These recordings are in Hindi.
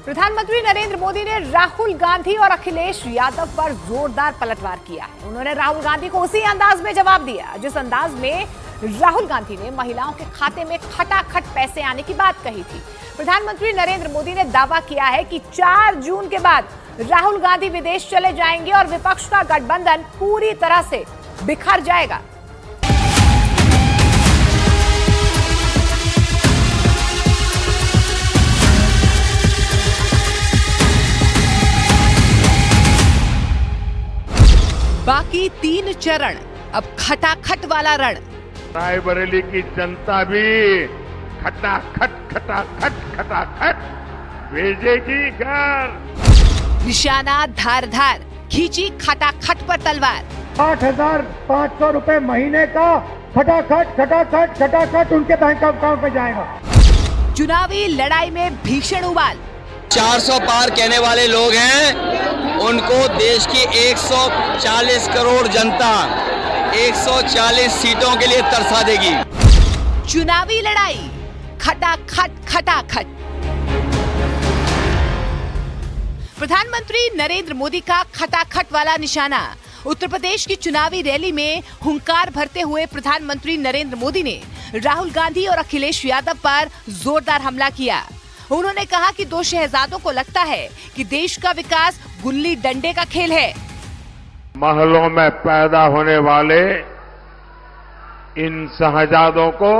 प्रधानमंत्री नरेंद्र मोदी ने राहुल गांधी और अखिलेश यादव पर जोरदार पलटवार किया है। उन्होंने राहुल गांधी को उसी अंदाज में जवाब दिया जिस अंदाज में राहुल गांधी ने महिलाओं के खाते में खटाखट पैसे आने की बात कही थी। प्रधानमंत्री नरेंद्र मोदी ने दावा किया है कि 4 जून के बाद राहुल गांधी विदेश चले जाएंगे और विपक्ष का गठबंधन पूरी तरह से बिखर जाएगा। बाकी 3 चरण, अब खटाखट वाला रण। रायबरेली की जनता भी खटाखट खटाखट खटाखट भेजेगी घर। निशाना धार धार, खींची खटाखट पर तलवार। 8,500 रुपए महीने का खटाखट खटाखट खटाखट उनके बैंक अकाउंट में जाएगा। चुनावी लड़ाई में भीषण उबाल। 400 पार कहने वाले लोग हैं, उनको देश की 140 करोड़ जनता 140 सीटों के लिए तरसा देगी। चुनावी लड़ाई खटाखट खटाखट। प्रधानमंत्री नरेंद्र मोदी का खटाखट वाला निशाना। उत्तर प्रदेश की चुनावी रैली में हुंकार भरते हुए प्रधानमंत्री नरेंद्र मोदी ने राहुल गांधी और अखिलेश यादव पर जोरदार हमला किया। उन्होंने कहा कि 2 शहजादों को लगता है कि देश का विकास गुल्ली डंडे का खेल है। महलों में पैदा होने वाले इन शहजादों को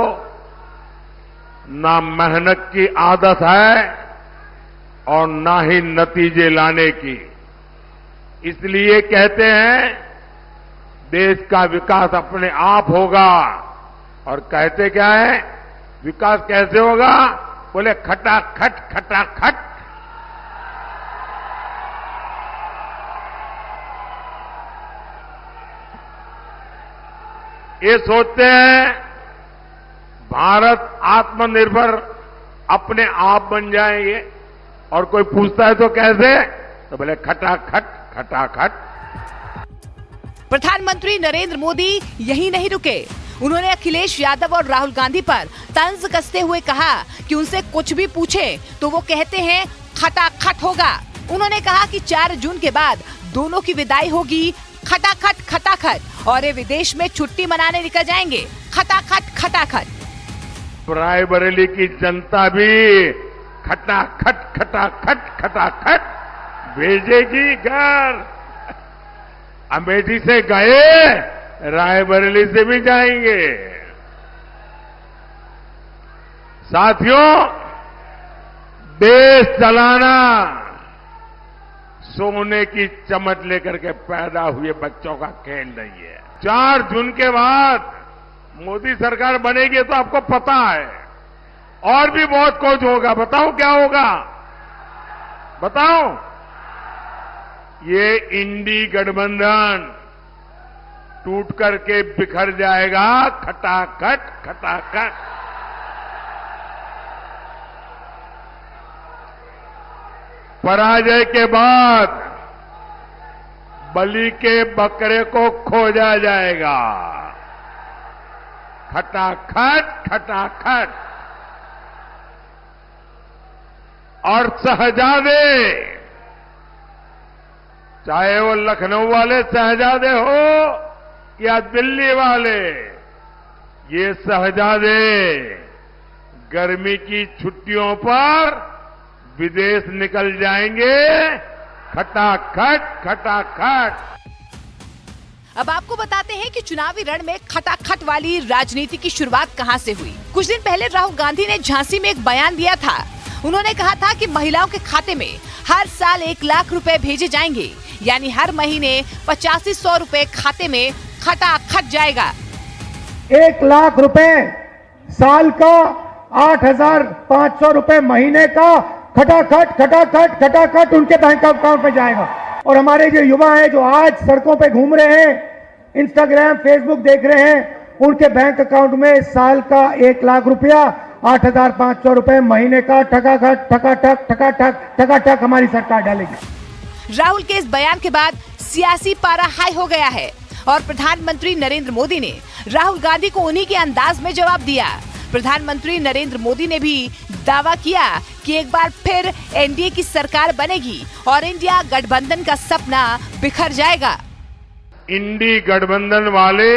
ना मेहनत की आदत है और ना ही नतीजे लाने की। इसलिए कहते हैं देश का विकास अपने आप होगा। और कहते क्या है, विकास कैसे होगा? बोले खटाखट खटाखट। ये सोचते हैं भारत आत्मनिर्भर अपने आप बन जाएंगे और कोई पूछता है तो कैसे, तो बोले खटाखट खटाखट। प्रधानमंत्री नरेंद्र मोदी यही नहीं रुके। उन्होंने अखिलेश यादव और राहुल गांधी पर तंज कसते हुए कहा कि उनसे कुछ भी पूछे तो वो कहते हैं खटाखट होगा। उन्होंने कहा कि 4 जून के बाद दोनों की विदाई होगी खटाखट खटाखट और ये विदेश में छुट्टी मनाने निकल जाएंगे खटाखट खटाखट। रायबरेली की जनता भी खटाखट खटाखट खटाखट भेजेगी घर। अमेठी से गए, रायबरेली से भी जाएंगे। साथियों, देश चलाना सोने की चमच लेकर के पैदा हुए बच्चों का खेल नहीं है। 4 जून के बाद मोदी सरकार बनेगी तो आपको पता है और भी बहुत कुछ होगा। बताओ क्या होगा? बताओ। ये इंडी गठबंधन टूट करके बिखर जाएगा खटाखट खटाखट। पराजय के बाद बलि के बकरे को खोजा जाएगा खटाखट खटाखट। और शहजादे, चाहे वो लखनऊ वाले शहजादे हो या दिल्ली वाले, ये शहजादे गर्मी की छुट्टियों पर विदेश निकल जाएंगे खटाखट खटाखट। अब आपको बताते हैं कि चुनावी रण में खटाखट वाली राजनीति की शुरुआत कहां से हुई। कुछ दिन पहले राहुल गांधी ने झांसी में एक बयान दिया था। उन्होंने कहा था कि महिलाओं के खाते में हर साल 1 लाख रुपए भेजे जाएंगे, यानी हर महीने 8500 रुपए खाते में खटाखट जाएगा। 1 लाख रुपए साल का, 8,500 रुपए महीने का खटाखट खटाखट खटाखट उनके बैंक अकाउंट में जाएगा। और हमारे जो युवा हैं जो आज सड़कों पे घूम रहे हैं, इंस्टाग्राम फेसबुक देख रहे हैं, उनके बैंक अकाउंट में साल का 1 लाख रुपया, 8,500 रुपए महीने का ठकाठक ठकाठक ठकाठक ठकाठक हमारी सरकार डालेगी। राहुल के इस बयान के बाद सियासी पारा हाई हो गया है और प्रधानमंत्री नरेंद्र मोदी ने राहुल गांधी को उन्हीं के अंदाज में जवाब दिया। प्रधानमंत्री नरेंद्र मोदी ने भी दावा किया कि एक बार फिर एनडीए की सरकार बनेगी और इंडिया गठबंधन का सपना बिखर जाएगा। इंडी गठबंधन वाले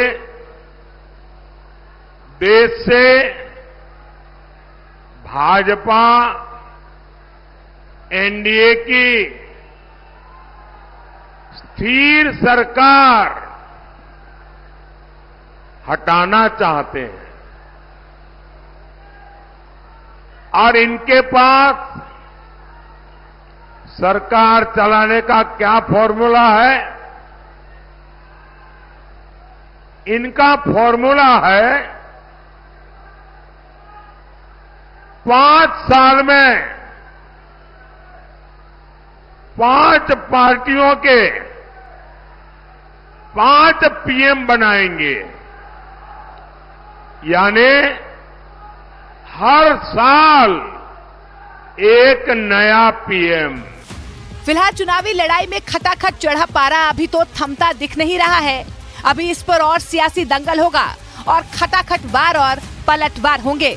देश से भाजपा एनडीए की स्थिर सरकार हटाना चाहते हैं और इनके पास सरकार चलाने का क्या फॉर्मूला है? इनका फॉर्मूला है 5 साल में 5 पार्टियों के 5 पीएम बनाएंगे, यानी हर साल एक नया पीएम। फिलहाल चुनावी लड़ाई में खटाखट चढ़ा पारा अभी तो थमता दिख नहीं रहा है। अभी इस पर और सियासी दंगल होगा और खटाखट वार और पलटवार होंगे।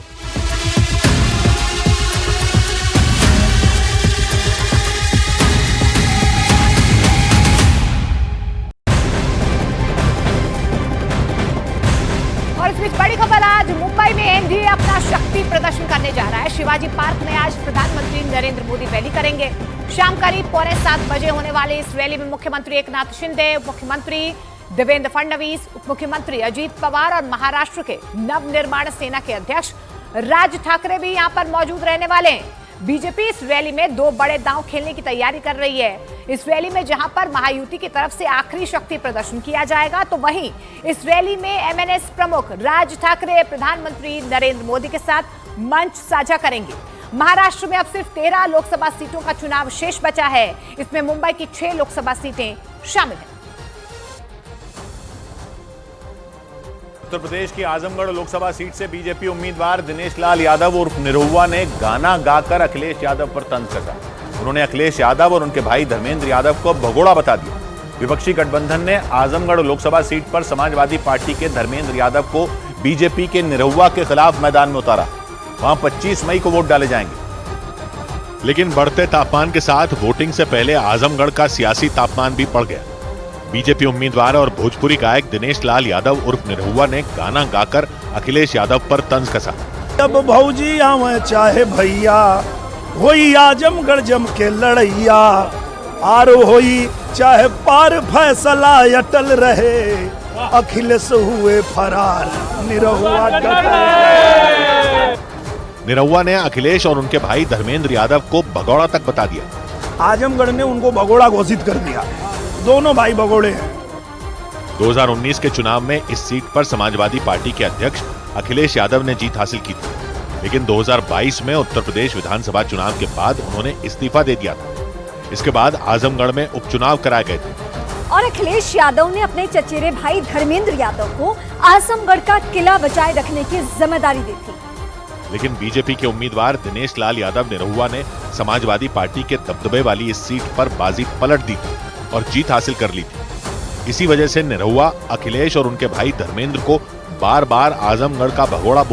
और इस बीच बड़ी खबर, आज मुंबई में एनडीए अपना शक्ति प्रदर्शन करने जा रहा है। शिवाजी पार्क में आज प्रधानमंत्री नरेंद्र मोदी रैली करेंगे। शाम करीब 6:45 बजे होने वाले इस रैली में मुख्यमंत्री एकनाथ शिंदे, मुख्यमंत्री देवेंद्र फडणवीस, उप मुख्यमंत्री अजीत पवार और महाराष्ट्र के नवनिर्माण सेना के अध्यक्ष राज ठाकरे भी यहां पर मौजूद रहने वाले हैं। बीजेपी इस रैली में 2 बड़े दांव खेलने की तैयारी कर रही है। इस रैली में जहां पर महायुति की तरफ से आखिरी शक्ति प्रदर्शन किया जाएगा, तो वहीं इस रैली में एमएनएस प्रमुख राज ठाकरे प्रधानमंत्री नरेंद्र मोदी के साथ मंच साझा करेंगे। महाराष्ट्र में अब सिर्फ 13 लोकसभा सीटों का चुनाव शेष बचा है। इसमें मुंबई की 6 लोकसभा सीटें शामिल हैं। उत्तर प्रदेश की आजमगढ़ लोकसभा सीट से बीजेपी उम्मीदवार दिनेश लाल यादव उर्फ निरहुआ ने गाना गाकर अखिलेश यादव पर तंज कसा। उन्होंने अखिलेश यादव और उनके भाई धर्मेंद्र यादव को भगोड़ा बता दिया। विपक्षी गठबंधन ने आजमगढ़ लोकसभा सीट पर समाजवादी पार्टी के धर्मेंद्र यादव को बीजेपी के निरहुआ के खिलाफ मैदान में उतारा। वहां 25 मई को वोट डाले जाएंगे। लेकिन बढ़ते तापमान के साथ वोटिंग से पहले आजमगढ़ का सियासी तापमान भी बढ़ गया। बीजेपी उम्मीदवार और भोजपुरी गायक दिनेश लाल यादव उर्फ निरहुआ ने गाना गाकर अखिलेश यादव पर तंज कसा। जब भौजी आवे चाहे भैया, होई आजमगढ़ जम के लड़ैया, आर होई चाहे पार फैसला अटल रहे, अखिलेश हुए फरार निरहुआ डटे। निरहुआ ने अखिलेश और उनके भाई धर्मेंद्र यादव को भगोड़ा तक बता दिया। आजमगढ़ ने उनको भगोड़ा घोषित कर दिया। दोनों भाई भगोड़े हैं। 2019 के चुनाव में इस सीट पर समाजवादी पार्टी के अध्यक्ष अखिलेश यादव ने जीत हासिल की थी, लेकिन 2022 में उत्तर प्रदेश विधानसभा चुनाव के बाद उन्होंने इस्तीफा दे दिया था। इसके बाद आजमगढ़ में उपचुनाव कराए गए थे और अखिलेश यादव ने अपने चचेरे भाई धर्मेंद्र यादव को आजमगढ़ का किला बचाए रखने की जिम्मेदारी दी थी। लेकिन बीजेपी के उम्मीदवार दिनेश लाल यादव निरहुआ ने समाजवादी पार्टी के दबदबे वाली इस सीट पर बाजी पलट दी थी और जीत हासिल कर ली थी। इसी वजह से निरहुआ अखिलेश और उनके भाई धर्मेंद्र को बार बार आजमगढ़ का भगोड़ा